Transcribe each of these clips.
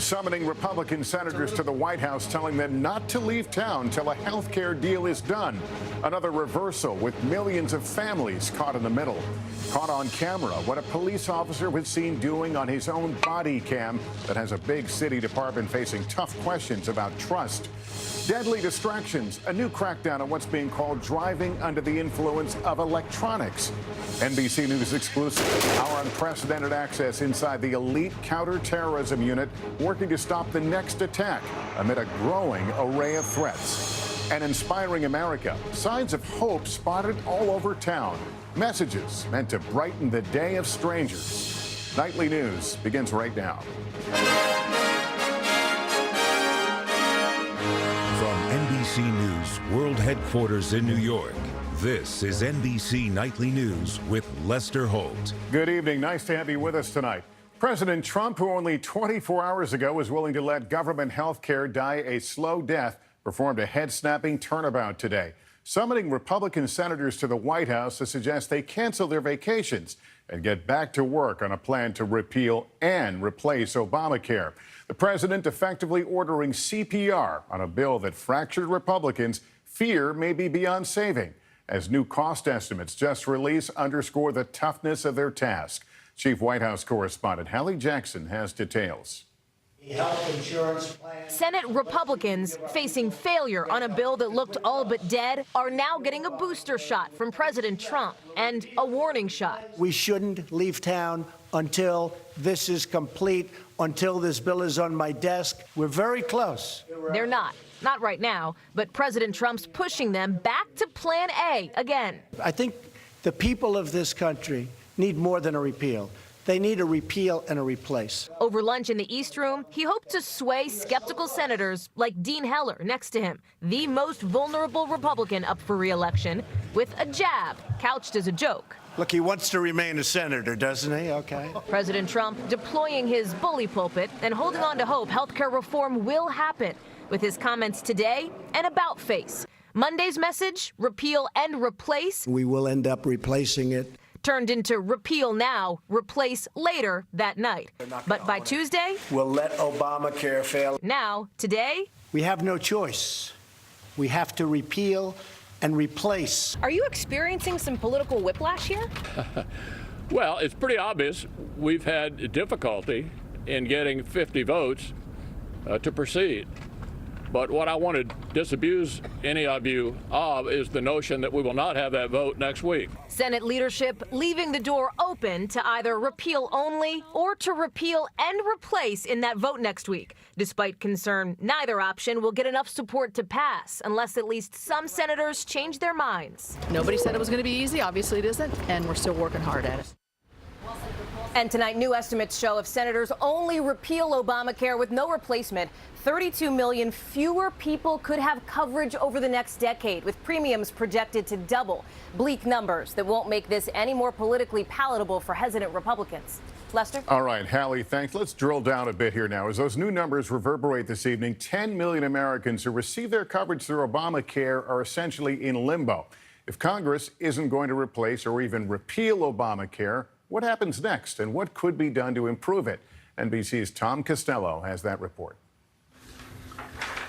Summoning Republican senators to the White House, telling them not to leave town till a health care deal is done. Another reversal with millions of families caught in the middle. Caught on camera what a police officer was seen doing on his own body cam that has a big city department facing tough questions about trust. Deadly distractions, a new crackdown on what's being called driving under the influence of electronics. NBC News exclusive, our unprecedented access inside the elite counterterrorism unit working to stop the next attack amid a growing array of threats. And inspiring America, signs of hope spotted all over town. Messages meant to brighten the day of strangers. Nightly News begins right now. NBC News World Headquarters in New York. This is NBC Nightly News with Lester Holt. Good evening. Nice to have you with us tonight. President Trump, who only 24 hours ago was willing to let government health care die a slow death, performed a head-snapping turnabout today, summoning Republican senators to the White House to suggest they cancel their vacations and get back to work on a plan to repeal and replace Obamacare. The president effectively ordering CPR on a bill that fractured Republicans fear may be beyond saving, as new cost estimates just released underscore the toughness of their task. Chief White House correspondent Hallie Jackson has details. Health insurance plan. Senate Republicans facing failure on a bill that looked all but dead are now getting a booster shot from President Trump and a warning shot. We shouldn't leave town until this is complete, until this bill is on my desk. We're very close. They're not right now, but President Trump's pushing them back to Plan A again. I think the people of this country need more than a repeal. They need a repeal and a replace. Over lunch in the East Room, he hoped to sway skeptical senators like Dean Heller next to him, the most vulnerable Republican up for re-election, with a jab couched as a joke. Look, he wants to remain a senator, doesn't he? Okay. President Trump deploying his bully pulpit and holding on to hope healthcare reform will happen with his comments today and about face. Monday's message, repeal and replace. We will end up replacing it. Turned into repeal now, replace later that night. But by Tuesday, we'll let Obamacare fail. Now, today, we have no choice. We have to repeal and replace. Are you experiencing some political whiplash here? Well, it's pretty obvious we've had difficulty in getting 50 votes to proceed. But what I want to disabuse any of you of is the notion that we will not have that vote next week. Senate leadership leaving the door open to either repeal only or to repeal and replace in that vote next week, despite concern neither option will get enough support to pass unless at least some senators change their minds. Nobody said it was going to be easy. Obviously it isn't, and we're still working hard at it. And tonight, new estimates show if senators only repeal Obamacare with no replacement, 32 million fewer people could have coverage over the next decade, with premiums projected to double. Bleak numbers that won't make this any more politically palatable for hesitant Republicans. Lester? All right, Hallie, thanks. Let's drill down a bit here now. As those new numbers reverberate this evening, 10 million Americans who receive their coverage through Obamacare are essentially in limbo. If Congress isn't going to replace or even repeal Obamacare, what happens next and what could be done to improve it? NBC's Tom Costello has that report.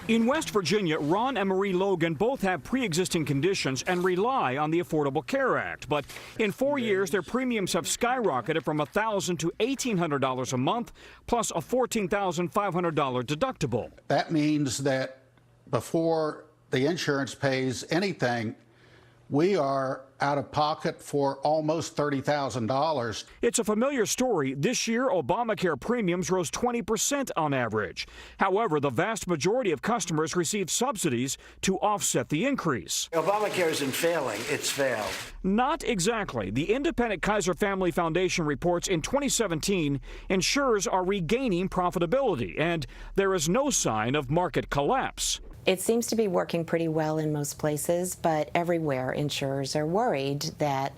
In West Virginia, Ron and Marie Logan both have pre-existing conditions and rely on the Affordable Care Act. But in 4 years, their premiums have skyrocketed from $1,000 to $1,800 a month, plus a $14,500 deductible. That means that before the insurance pays anything, we are out of pocket for almost $30,000. It's a familiar story. This year, Obamacare premiums rose 20% on average. However, the vast majority of customers received subsidies to offset the increase. Obamacare isn't failing, it's failed. Not exactly. The independent Kaiser Family Foundation reports in 2017, insurers are regaining profitability, and there is no sign of market collapse. It seems to be working pretty well in most places, but everywhere insurers are worried that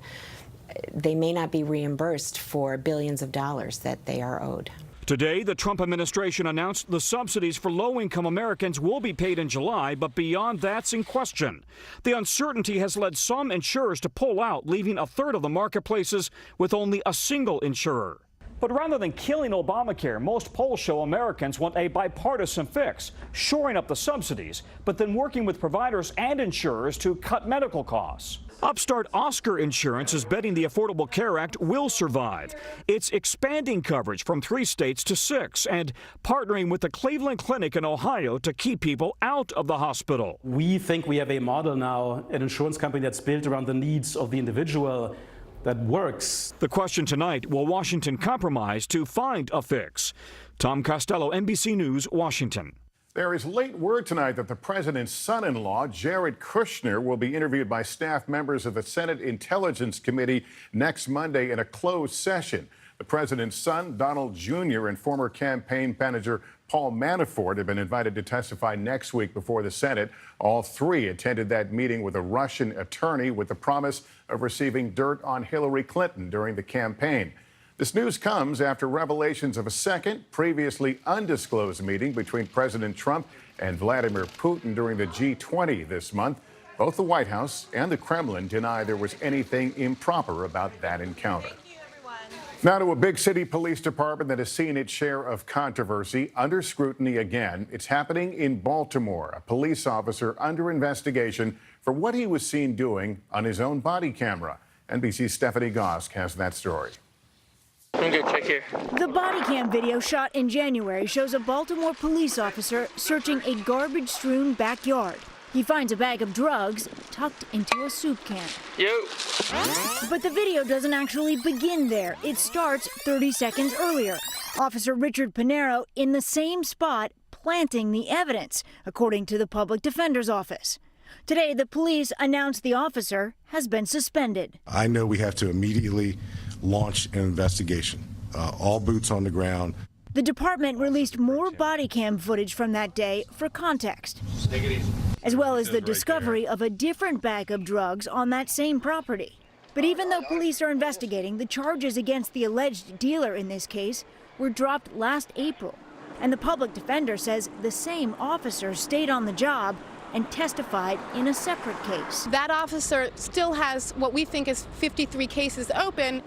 they may not be reimbursed for billions of dollars that they are owed. Today, the Trump administration announced the subsidies for low-income Americans will be paid in July, but beyond that's in question. The uncertainty has led some insurers to pull out, leaving a third of the marketplaces with only a single insurer. But rather than killing Obamacare, most polls show Americans want a bipartisan fix, shoring up the subsidies, but then working with providers and insurers to cut medical costs. Upstart Oscar Insurance is betting the Affordable Care Act will survive. It's expanding coverage from 3 states to 6 and partnering with the Cleveland Clinic in Ohio to keep people out of the hospital. We think we have a model now, an insurance company that's built around the needs of the individual that works. The question tonight, will Washington compromise to find a fix? Tom Costello, NBC News, Washington. There is late word tonight that the president's son-in-law, Jared Kushner, will be interviewed by staff members of the Senate Intelligence Committee next Monday in a closed session. The president's son, Donald Jr., and former campaign manager Paul Manafort have been invited to testify next week before the Senate. All 3 attended that meeting with a Russian attorney with the promise of receiving dirt on Hillary Clinton during the campaign. This news comes after revelations of a second, previously undisclosed meeting between President Trump and Vladimir Putin during the G20 this month. Both the White House and the Kremlin deny there was anything improper about that encounter. Now to a big city police department that has seen its share of controversy under scrutiny again. It's happening in Baltimore. A police officer under investigation for what he was seen doing on his own body camera. NBC's Stephanie Gosk has that story. Check here. The body cam video shot in January shows a Baltimore police officer searching a garbage-strewn backyard. He finds a bag of drugs tucked into a soup can. But the video doesn't actually begin there. It starts 30 seconds earlier. Officer Richard Pinero in the same spot planting the evidence, according to the public defender's office. Today, the police announced the officer has been suspended. I know we have to immediately launch an investigation. All boots on the ground. The department released more body cam footage from that day for context, as well as the discovery of a different bag of drugs on that same property. But even though police are investigating, the charges against the alleged dealer in this case were dropped last April. And the public defender says the same officer stayed on the job and testified in a separate case. That officer still has what we think is 53 cases open.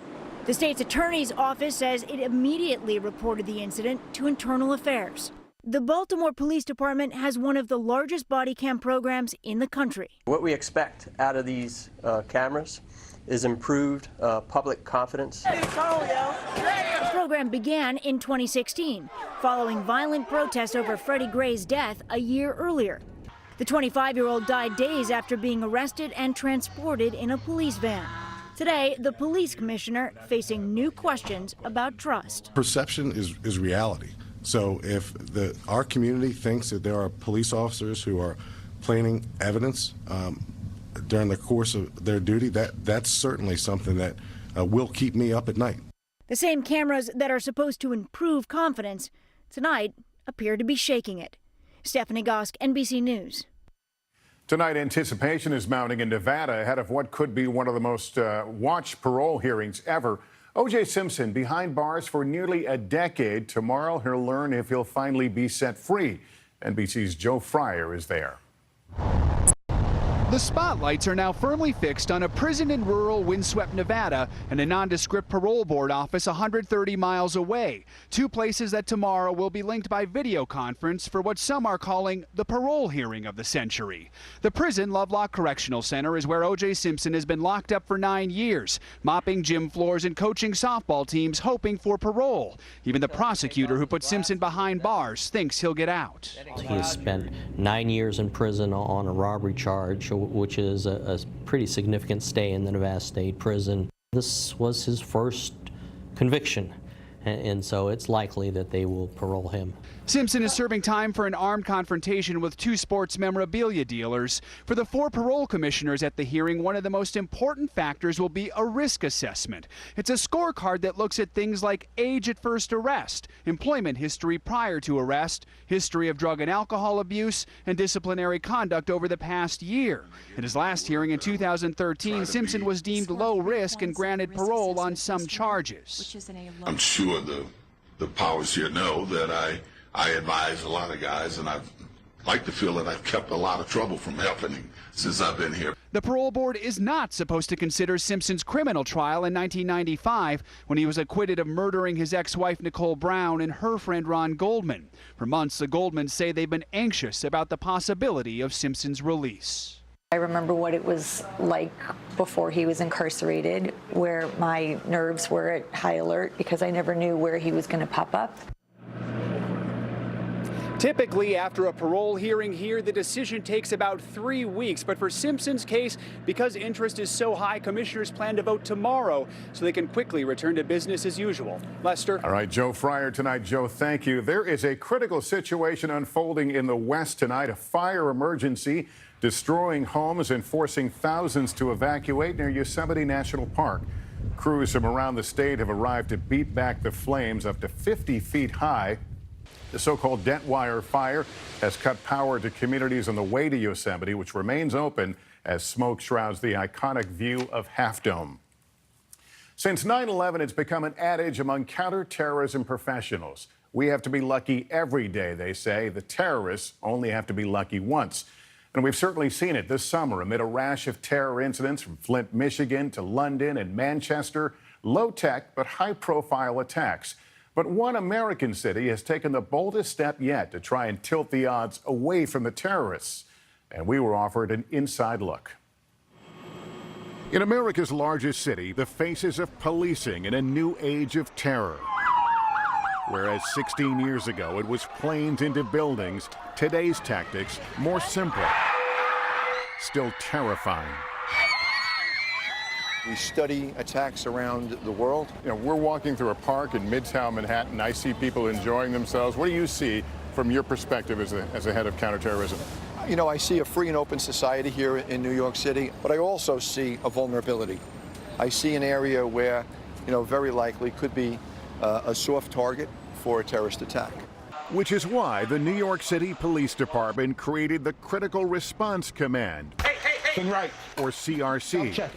The state's attorney's office says it immediately reported the incident to Internal Affairs. The Baltimore Police Department has one of the largest body cam programs in the country. What we expect out of these cameras is improved public confidence. The program began in 2016, following violent protests over Freddie Gray's death a year earlier. The 25-year-old died days after being arrested and transported in a police van. Today, the police commissioner facing new questions about trust. Perception is reality. So if our community thinks that there are police officers who are planting evidence during the course of their duty, that's certainly something that will keep me up at night. The same cameras that are supposed to improve confidence tonight appear to be shaking it. Stephanie Gosk, NBC News. Tonight, anticipation is mounting in Nevada ahead of what could be one of the most watched parole hearings ever. O.J. Simpson behind bars for nearly a decade. Tomorrow, he'll learn if he'll finally be set free. NBC's Joe Fryer is there. The spotlights are now firmly fixed on a prison in rural windswept Nevada and a nondescript parole board office 130 miles away. 2 places that tomorrow will be linked by video conference for what some are calling the parole hearing of the century. The prison, Lovelock Correctional Center, is where O.J. Simpson has been locked up for 9 years, mopping gym floors and coaching softball teams, hoping for parole. Even the prosecutor who put Simpson behind bars thinks he'll get out. He has spent 9 years in prison on a robbery charge, which is a pretty significant stay in the Nevada State Prison. This was his first conviction, and so it's likely that they will parole him. Simpson is serving time for an armed confrontation with 2 sports memorabilia dealers. For the 4 parole commissioners at the hearing, one of the most important factors will be a risk assessment. It's a scorecard that looks at things like age at first arrest, employment history prior to arrest, history of drug and alcohol abuse, and disciplinary conduct over the past year. At his last hearing in 2013, Simpson was deemed low risk and granted parole on some charges. I'm sure the powers here know that I advise a lot of guys, and I've like to feel that I've kept a lot of trouble from happening since I've been here. The parole board is not supposed to consider Simpson's criminal trial in 1995 when he was acquitted of murdering his ex-wife Nicole Brown and her friend Ron Goldman. For months, the Goldmans say they've been anxious about the possibility of Simpson's release. I remember what it was like before he was incarcerated, where my nerves were at high alert because I never knew where he was going to pop up. Typically, after a parole hearing here, the decision takes about 3 weeks. But for Simpson's case, because interest is so high, commissioners plan to vote tomorrow so they can quickly return to business as usual. Lester? All right, Joe Fryer tonight. Joe, thank you. There is a critical situation unfolding in the West tonight, a fire emergency destroying homes and forcing thousands to evacuate near Yosemite National Park. Crews from around the state have arrived to beat back the flames up to 50 feet high. The so-called Dentwire fire has cut power to communities on the way to Yosemite, which remains open as smoke shrouds the iconic view of Half Dome. Since 9/11, it's become an adage among counterterrorism professionals. We have to be lucky every day, they say. The terrorists only have to be lucky once. And we've certainly seen it this summer amid a rash of terror incidents from Flint, Michigan to London and Manchester. Low-tech but high-profile attacks. But one American city has taken the boldest step yet to try and tilt the odds away from the terrorists. And we were offered an inside look. In America's largest city, the faces of policing in a new age of terror. Whereas 16 years ago it was planes into buildings, today's tactics more simple, still terrifying. We study attacks around the world. You know, we're walking through a park in Midtown Manhattan. I see people enjoying themselves. What do you see from your perspective as a head of counterterrorism? You know, I see a free and open society here in New York City, but I also see a vulnerability. I see an area where, you know, very likely could be a soft target for a terrorist attack. Which is why the New York City Police Department created the Critical Response Command, or CRC.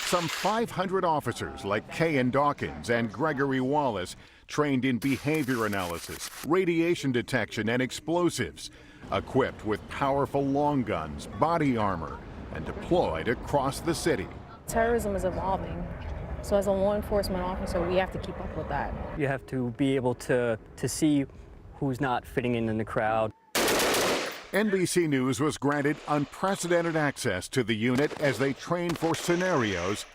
Some 500 officers like Kayan Dawkins and Gregory Wallace trained in behavior analysis, radiation detection, and explosives, equipped with powerful long guns, body armor, and deployed across the city. Terrorism is evolving, so as a law enforcement officer, we have to keep up with that. You have to be able to see who's not fitting in the crowd. NBC News was granted unprecedented access to the unit as they trained for scenarios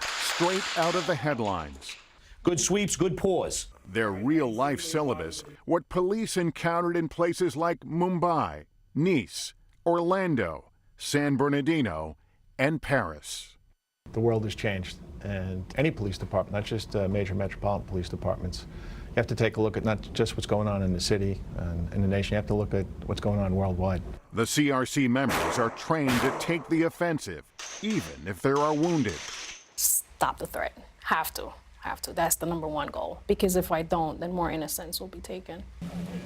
straight out of the headlines. Good sweeps, good paws. Their real-life syllabus, what police encountered in places like Mumbai, Nice, Orlando, San Bernardino, and Paris. The world has changed, and any police department, not just major metropolitan police departments, you have to take a look at not just what's going on in the city and in the nation, you have to look at what's going on worldwide. The CRC members are trained to take the offensive, even if there are wounded. Stop the threat. Have to. That's the #1 goal. Because if I don't, then more innocents will be taken.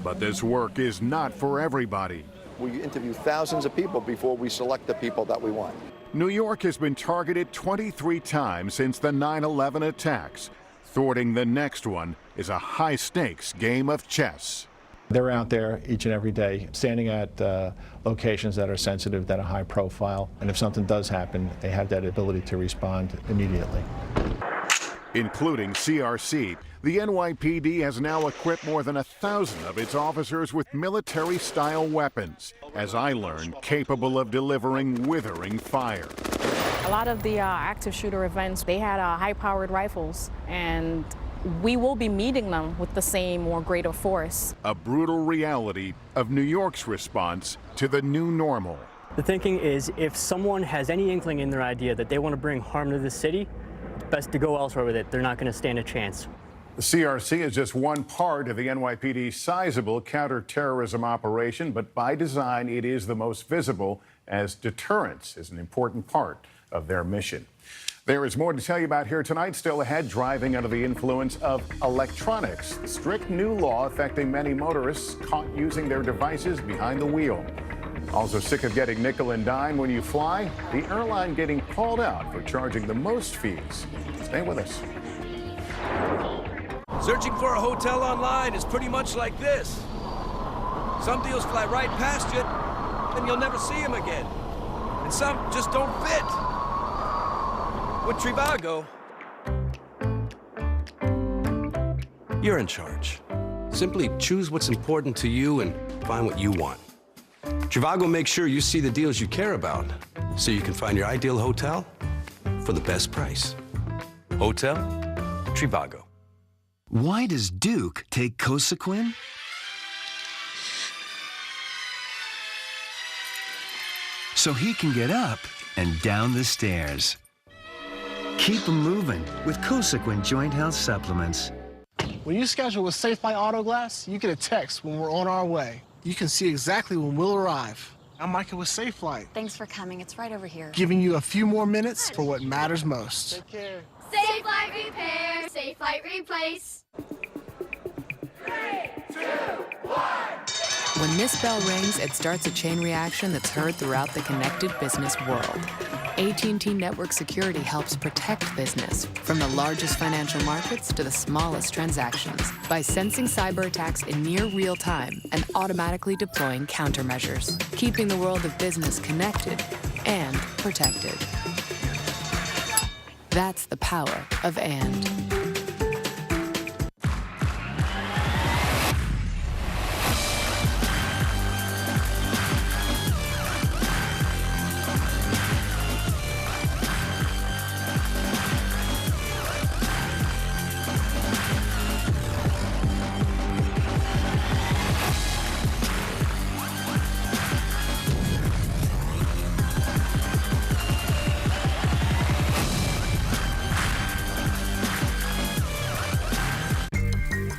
But this work is not for everybody. We interview thousands of people before we select the people that we want. New York has been targeted 23 times since the 9/11 attacks. Thwarting the next one is a high-stakes game of chess. They're out there each and every day, standing at locations that are sensitive, that are high profile, and if something does happen, they have that ability to respond immediately. Including CRC, the NYPD has now equipped more than 1,000 of its officers with military-style weapons, as I learned, capable of delivering withering fire. A lot of the active shooter events, they had high-powered rifles, and we will be meeting them with the same or greater force. A brutal reality of New York's response to the new normal. The thinking is if someone has any inkling in their idea that they want to bring harm to the city, it's best to go elsewhere with it. They're not going to stand a chance. The CRC is just one part of the NYPD's sizable counterterrorism operation, but by design, it is the most visible, as deterrence is an important part of their mission. There is more to tell you about here tonight. Still ahead, driving under the influence of electronics. Strict new law affecting many motorists caught using their devices behind the wheel. Also sick of getting nickel and dime when you fly? The airline getting called out for charging the most fees. Stay with us. Searching for a hotel online is pretty much like this. Some deals fly right past you, and you'll never see them again. And some just don't fit. With Trivago, you're in charge. Simply choose what's important to you and find what you want. Trivago makes sure you see the deals you care about, so you can find your ideal hotel for the best price. Hotel Trivago. Why does Duke take Cosequin? So he can get up and down the stairs. Keep him moving with Cosequin Joint Health Supplements. When you schedule with Safe by Autoglass, you get a text when we're on our way. You can see exactly when we'll arrive. I'm Michael with Safe Flight. Thanks for coming. It's right over here. Giving you a few more minutes for what matters most. Take care. Safe Flight Repair, Safe Flight Replace. 3, 2, 1. When this bell rings, it starts a chain reaction that's heard throughout the connected business world. AT&T Network Security helps protect business from the largest financial markets to the smallest transactions by sensing cyber attacks in near real time and automatically deploying countermeasures, keeping the world of business connected and protected. That's the power of AND.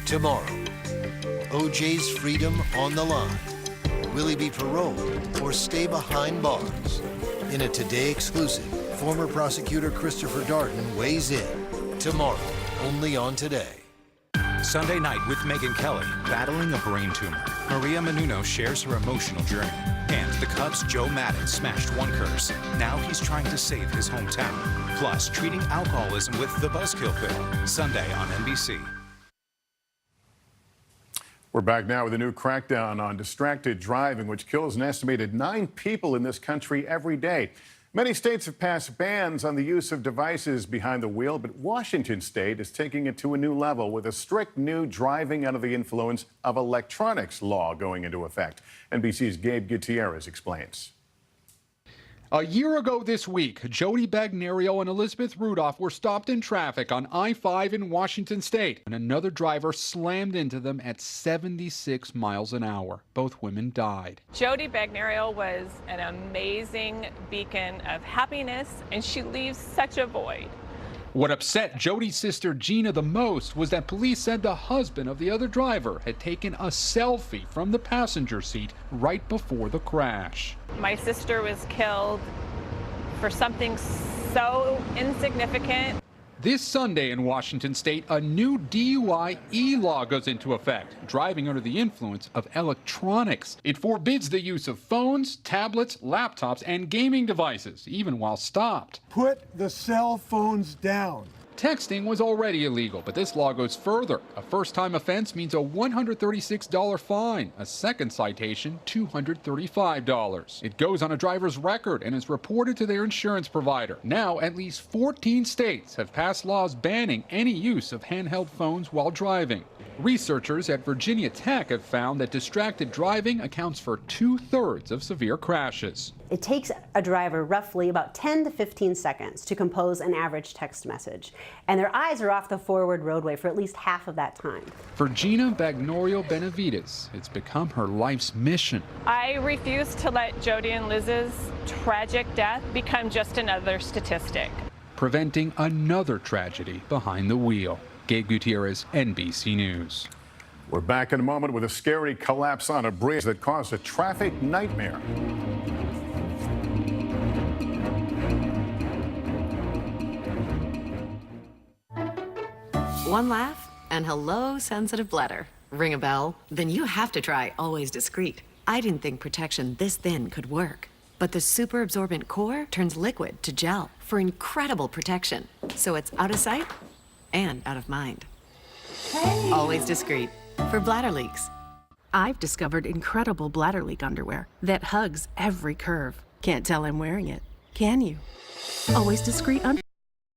Tomorrow, OJ's freedom on the line. Will he be paroled or stay behind bars? In a Today exclusive, former prosecutor Christopher Darden weighs in. Tomorrow, only on Today. Sunday night with Megyn Kelly, battling a brain tumor. Maria Menounos shares her emotional journey. And the Cubs' Joe Maddon smashed one curse. Now he's trying to save his hometown. Plus, treating alcoholism with the Buzzkill pill. Sunday on NBC. We're back now with a new crackdown on distracted driving, which kills an estimated 9 people in this country every day. Many states have passed bans on the use of devices behind the wheel, but Washington state is taking it to a new level with a strict new driving under the influence of electronics law going into effect. NBC's Gabe Gutierrez explains. A year ago this week, Jody Bagnario and Elizabeth Rudolph were stopped in traffic on I-5 in Washington state, and another driver slammed into them at 76 miles an hour. Both women died. Jody Bagnario was an amazing beacon of happiness, and she leaves such a void. What upset Jody's sister Gina the most was that police said the husband of the other driver had taken a selfie from the passenger seat right before the crash. My sister was killed for something so insignificant. This Sunday in Washington state, a new DUI e-law goes into effect, driving under the influence of electronics. It forbids the use of phones, tablets, laptops, and gaming devices, even while stopped. Put the cell phones down. Texting was already illegal, but this law goes further. A first-time offense means a $136 fine. A second citation, $235. It goes on a driver's record and is reported to their insurance provider. Now, at least 14 states have passed laws banning any use of handheld phones while driving. Researchers at Virginia Tech have found that distracted driving accounts for 2/3 of severe crashes. It takes a driver roughly about 10 to 15 seconds to compose an average text message, and their eyes are off the forward roadway for at least half of that time. For Gina Bagnario Benavides, it's become her life's mission. I refuse to let Jody and Liz's tragic death become just another statistic. Preventing another tragedy behind the wheel. Gabe Gutierrez, NBC News. We're back in a moment with a scary collapse on a bridge that caused a traffic nightmare. One laugh, and hello, sensitive bladder. Ring a bell? Then you have to try Always Discreet. I didn't think protection this thin could work. But the super absorbent core turns liquid to gel for incredible protection. So it's out of sight and out of mind. Always Discreet for bladder leaks. I've discovered incredible bladder leak underwear that hugs every curve. Can't tell I'm wearing it, can you? Always Discreet